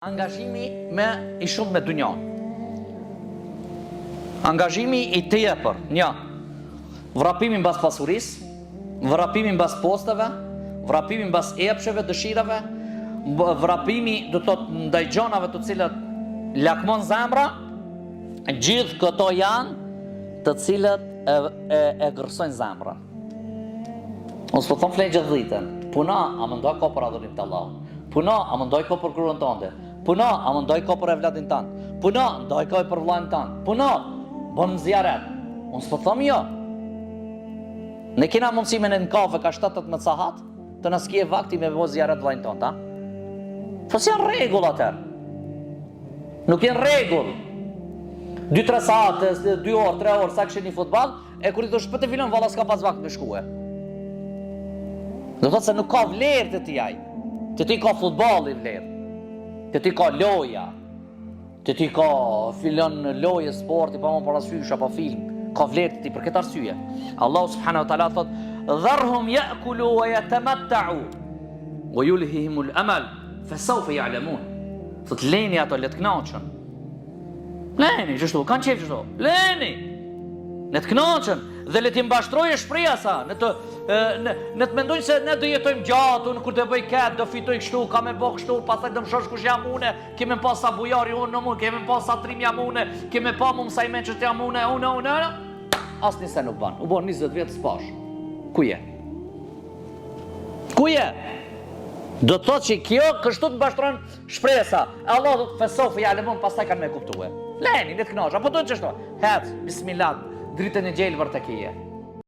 Angazhimi i shumë me dunjon. Angazhimi i të jepër, një, vrapimi mbas pasurisë, vrapimi mbas posteve, vrapimi mbas epsheve, dëshirave, vrapimi do të thotë ndaj gjonave të cilat lakmon zemra, gjithë këto janë të cilat e gërsojnë zemrën. Unë s'po thon flenë gjithë ditën, puna a më ndoj ko për adhurim të Allah, puna a më ndoj ko për gruan tënde, puna a më ndoj ko për evladin tanë, puna ndoj ko për vllajën tanë, puna bën zjaret. Unë s'po thom jo. Ne kena mundësi me në kafe ka 7-18 sahat, të nësë kje vakti me bëj zjaret vllajën tonë, ta? Po si janë regull atër? Nuk janë regull. 2-3 sahat, 2 orë, 3 orë, sa kështë një futbal, e kur i të shpët e filon, valla s'ka pas vakt me shkue. Do të thotë se nuk ka vlerë të tij ai. Të ti ka futbolli vlerë. Të ti ka loja. Të ti ka filon loje sporti, pa më parasysh apo film. Ka vlerë të ti për këtë arsye. Allahu subhanahu wa taala thot: "Dharhum ya'kulu wa yatamatta'u wa yulhihimul amal fa sawfa ya'lamun." Thot leni ato le të kënaqen. Leni, çështu, kanë qejf çështu. Leni. Le të kënaqen dhe le të mbashtrojë shprehasa, në të mendojnë se ne do jetojmë gjatë, unë kur të bëj këtë, do fitoj kështu, ka me bëj kështu, pastaj do më shosh kush jam une, kemi pa sa bujari unë në mund, kemi pa sa trim jam une, kemi pa më mësa i men që të jam une, asnjë se nuk ban, u bon 20 vjetë s'pash. Ku je? Ku je? Do të thotë që kjo kështu të mbashtrojnë shpresa, Allah do të fesofi alemon, pastaj kanë me kuptue. Leni, le të kënaqë, apo do të qështu? Hec, bismillah, dritën e gjelë vërë të kije.